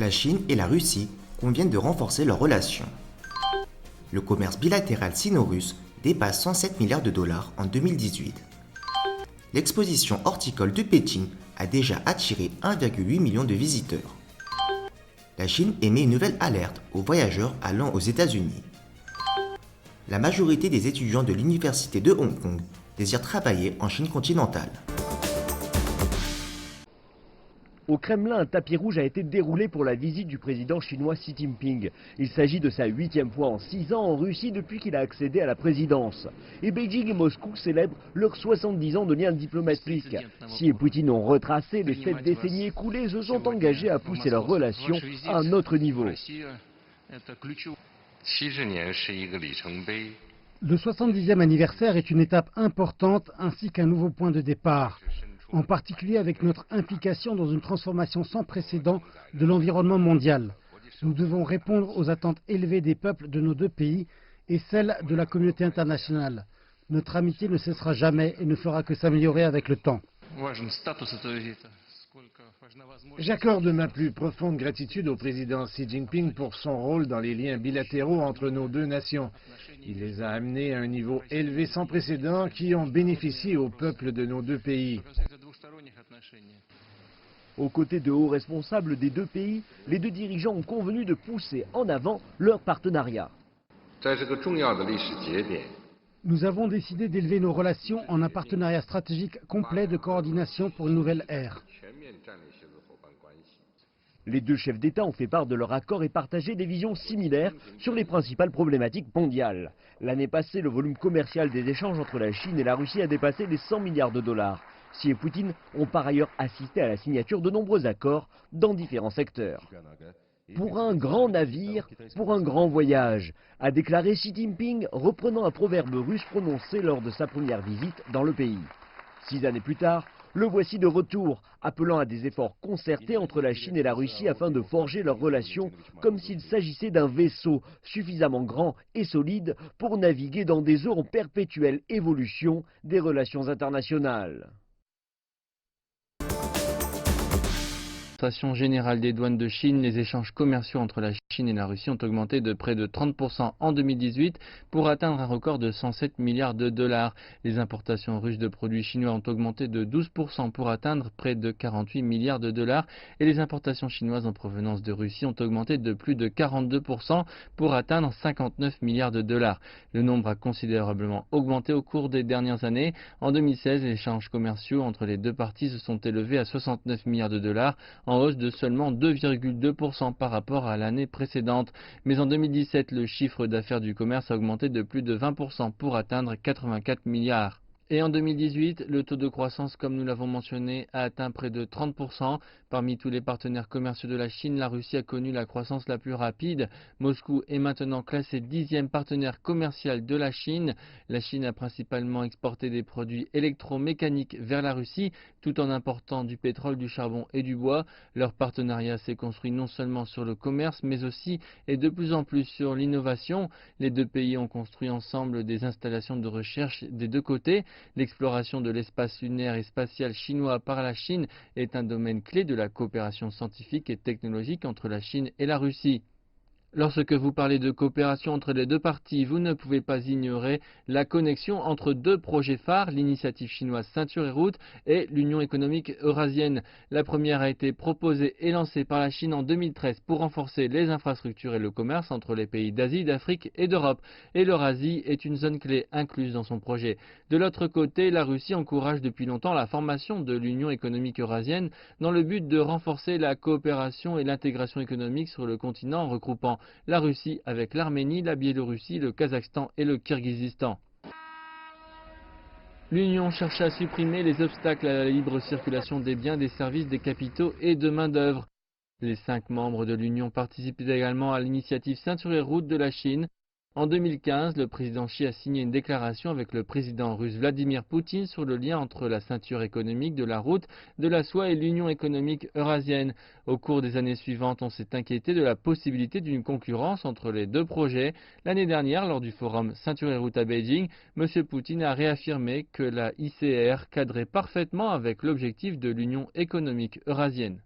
La Chine et la Russie conviennent de renforcer leurs relations. Le commerce bilatéral sino-russe dépasse 107 milliards de dollars en 2018. L'exposition horticole de Pékin a déjà attiré 1,8 million de visiteurs. La Chine émet une nouvelle alerte aux voyageurs allant aux États-Unis. La majorité des étudiants de l'université de Hong Kong désirent travailler en Chine continentale. Au Kremlin, un tapis rouge a été déroulé pour la visite du président chinois Xi Jinping. Il s'agit de sa 8e fois en 6 ans en Russie depuis qu'il a accédé à la présidence. Et Beijing et Moscou célèbrent leurs 70 ans de liens diplomatiques. Xi et Poutine ont retracé les 7 décennies écoulées et se sont engagés à pousser leurs relations à un autre niveau. Le 70e anniversaire est une étape importante ainsi qu'un nouveau point de départ, en particulier avec notre implication dans une transformation sans précédent de l'environnement mondial. Nous devons répondre aux attentes élevées des peuples de nos deux pays et celles de la communauté internationale. Notre amitié ne cessera jamais et ne fera que s'améliorer avec le temps. J'accorde ma plus profonde gratitude au président Xi Jinping pour son rôle dans les liens bilatéraux entre nos deux nations. Il les a amenés à un niveau élevé sans précédent qui ont bénéficié au peuple de nos deux pays. Aux côtés de hauts responsables des deux pays, les deux dirigeants ont convenu de pousser en avant leur partenariat. Nous avons décidé d'élever nos relations en un partenariat stratégique complet de coordination pour une nouvelle ère. Les deux chefs d'État ont fait part de leur accord et partagé des visions similaires sur les principales problématiques mondiales. L'année passée, le volume commercial des échanges entre la Chine et la Russie a dépassé les 100 milliards de dollars. Xi et Poutine ont par ailleurs assisté à la signature de nombreux accords dans différents secteurs. Pour un grand navire, pour un grand voyage, a déclaré Xi Jinping, reprenant un proverbe russe prononcé lors de sa première visite dans le pays. 6 années plus tard, le voici de retour, appelant à des efforts concertés entre la Chine et la Russie afin de forger leurs relations comme s'il s'agissait d'un vaisseau suffisamment grand et solide pour naviguer dans des eaux en perpétuelle évolution des relations internationales. L'administration générale des douanes de Chine, les échanges commerciaux entre la Chine et la Russie ont augmenté de près de 30% en 2018 pour atteindre un record de 107 milliards de dollars. Les importations russes de produits chinois ont augmenté de 12% pour atteindre près de 48 milliards de dollars et les importations chinoises en provenance de Russie ont augmenté de plus de 42% pour atteindre 59 milliards de dollars. Le nombre a considérablement augmenté au cours des dernières années. En 2016, les échanges commerciaux entre les deux parties se sont élevés à 69 milliards de dollars, en hausse de seulement 2,2% par rapport à l'année précédente. Mais en 2017, le chiffre d'affaires du commerce a augmenté de plus de 20% pour atteindre 84 milliards. Et en 2018, le taux de croissance, comme nous l'avons mentionné, a atteint près de 30%. Parmi tous les partenaires commerciaux de la Chine, la Russie a connu la croissance la plus rapide. Moscou est maintenant classé 10e partenaire commercial de la Chine. La Chine a principalement exporté des produits électromécaniques vers la Russie, tout en important du pétrole, du charbon et du bois. Leur partenariat s'est construit non seulement sur le commerce, mais aussi et de plus en plus sur l'innovation. Les deux pays ont construit ensemble des installations de recherche des deux côtés. L'exploration de l'espace lunaire et spatial chinois par la Chine est un domaine clé de la coopération scientifique et technologique entre la Chine et la Russie. Lorsque vous parlez de coopération entre les deux parties, vous ne pouvez pas ignorer la connexion entre deux projets phares, l'initiative chinoise Ceinture et Route et l'Union économique eurasienne. La première a été proposée et lancée par la Chine en 2013 pour renforcer les infrastructures et le commerce entre les pays d'Asie, d'Afrique et d'Europe. Et l'Eurasie est une zone clé incluse dans son projet. De l'autre côté, la Russie encourage depuis longtemps la formation de l'Union économique eurasienne dans le but de renforcer la coopération et l'intégration économique sur le continent regroupant la Russie avec l'Arménie, la Biélorussie, le Kazakhstan et le Kirghizistan. L'Union cherche à supprimer les obstacles à la libre circulation des biens, des services, des capitaux et de main-d'œuvre. Les 5 membres de l'Union participent également à l'initiative Ceinture et Route de la Chine. En 2015, le président Xi a signé une déclaration avec le président russe Vladimir Poutine sur le lien entre la ceinture économique de la route, de la soie et l'Union économique eurasienne. Au cours des années suivantes, on s'est inquiété de la possibilité d'une concurrence entre les deux projets. L'année dernière, lors du forum Ceinture et Route à Beijing, M. Poutine a réaffirmé que la ICR cadrait parfaitement avec l'objectif de l'Union économique eurasienne.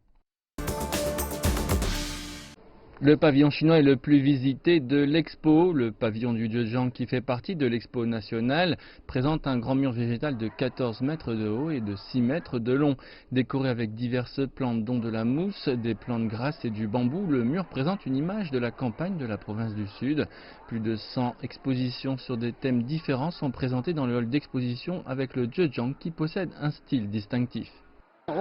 Le pavillon chinois est le plus visité de l'expo. Le pavillon du Zhejiang, qui fait partie de l'expo nationale, présente un grand mur végétal de 14 mètres de haut et de 6 mètres de long. Décoré avec diverses plantes dont de la mousse, des plantes grasses et du bambou, le mur présente une image de la campagne de la province du Sud. Plus de 100 expositions sur des thèmes différents sont présentées dans le hall d'exposition avec le Zhejiang qui possède un style distinctif. Nous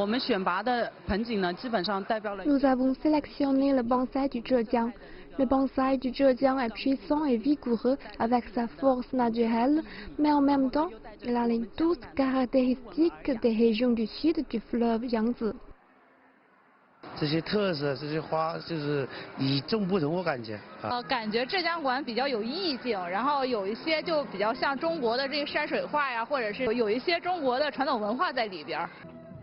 avons sélectionné le bonsaï du Zhejiang. Le bonsaï du Zhejiang est puissant et vigoureux avec sa force naturelle, mais en même temps, il a les douces caractéristiques des régions du sud du fleuve Yangtze. 这些特色，这些花就是与众不同，我感觉。感觉浙江馆比较有意境，然后有一些就比较像中国的这个山水画呀，或者是有一些中国的传统文化在里边。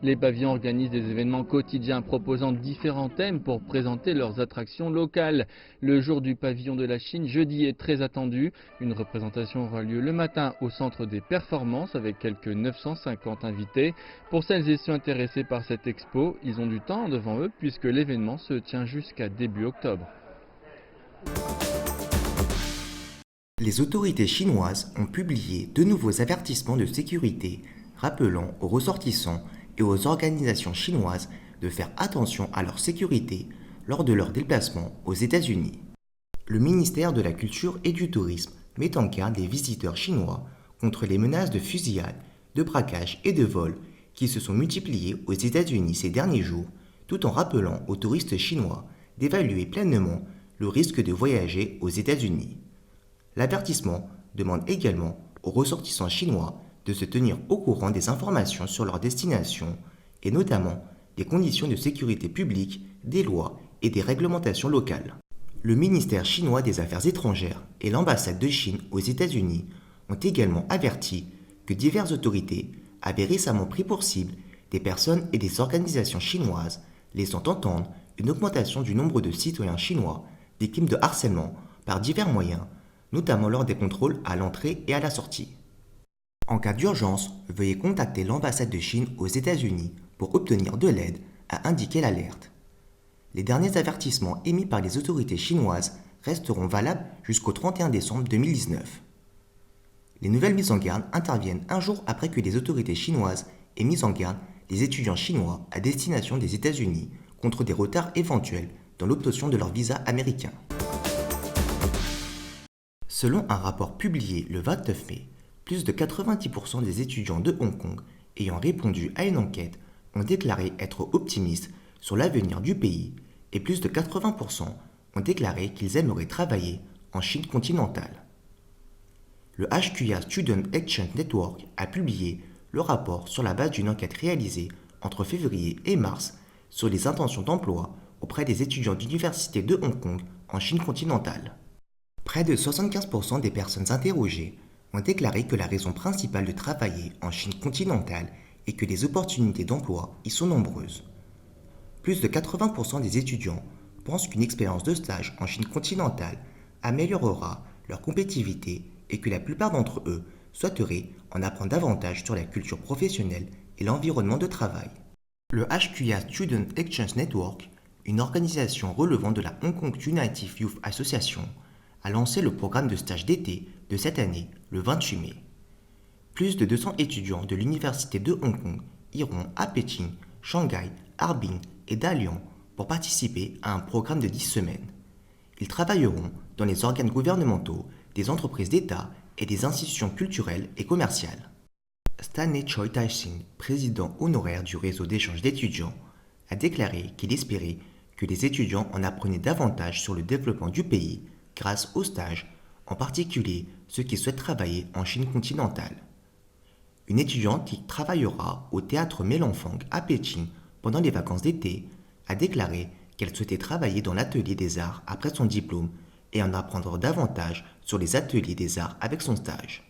Les pavillons organisent des événements quotidiens proposant différents thèmes pour présenter leurs attractions locales. Le jour du pavillon de la Chine, jeudi, est très attendu. Une représentation aura lieu le matin au centre des performances avec quelques 950 invités. Pour celles et ceux intéressés par cette expo, ils ont du temps devant eux puisque l'événement se tient jusqu'à début octobre. Les autorités chinoises ont publié de nouveaux avertissements de sécurité rappelant aux ressortissants et aux organisations chinoises de faire attention à leur sécurité lors de leur déplacement aux États-Unis. Le ministère de la Culture et du Tourisme met en garde les visiteurs chinois contre les menaces de fusillade, de braquage et de vol qui se sont multipliées aux États-Unis ces derniers jours, tout en rappelant aux touristes chinois d'évaluer pleinement le risque de voyager aux États-Unis. L'avertissement demande également aux ressortissants chinois de se tenir au courant des informations sur leur destination et notamment des conditions de sécurité publique, des lois et des réglementations locales. Le ministère chinois des Affaires étrangères et l'ambassade de Chine aux États-Unis ont également averti que diverses autorités avaient récemment pris pour cible des personnes et des organisations chinoises, laissant entendre une augmentation du nombre de citoyens chinois victimes de harcèlement par divers moyens, notamment lors des contrôles à l'entrée et à la sortie. En cas d'urgence, veuillez contacter l'ambassade de Chine aux États-Unis pour obtenir de l'aide, a indiqué l'alerte. Les derniers avertissements émis par les autorités chinoises resteront valables jusqu'au 31 décembre 2019. Les nouvelles mises en garde interviennent un jour après que les autorités chinoises aient mis en garde les étudiants chinois à destination des États-Unis contre des retards éventuels dans l'obtention de leur visa américain. Selon un rapport publié le 29 mai, plus de 90% des étudiants de Hong Kong ayant répondu à une enquête ont déclaré être optimistes sur l'avenir du pays et plus de 80% ont déclaré qu'ils aimeraient travailler en Chine continentale. Le HQIA Student Exchange Network a publié le rapport sur la base d'une enquête réalisée entre février et mars sur les intentions d'emploi auprès des étudiants d'université de Hong Kong en Chine continentale. Près de 75% des personnes interrogées ont déclaré que la raison principale de travailler en Chine continentale est que les opportunités d'emploi y sont nombreuses. Plus de 80% des étudiants pensent qu'une expérience de stage en Chine continentale améliorera leur compétitivité et que la plupart d'entre eux souhaiteraient en apprendre davantage sur la culture professionnelle et l'environnement de travail. Le HQIA Student Exchange Network, une organisation relevant de la Hong Kong United Youth Association, a lancé le programme de stage d'été de cette année, le 28 mai. Plus de 200 étudiants de l'université de Hong Kong iront à Pékin, Shanghai, Harbin et Dalian pour participer à un programme de 10 semaines. Ils travailleront dans les organes gouvernementaux, des entreprises d'État et des institutions culturelles et commerciales. Stanley Choi Tai-sing, président honoraire du réseau d'échange d'étudiants, a déclaré qu'il espérait que les étudiants en apprenaient davantage sur le développement du pays grâce aux stages, en particulier ceux qui souhaitent travailler en Chine continentale. Une étudiante qui travaillera au théâtre Melanfang à Pékin pendant les vacances d'été a déclaré qu'elle souhaitait travailler dans l'atelier des arts après son diplôme et en apprendre davantage sur les ateliers des arts avec son stage.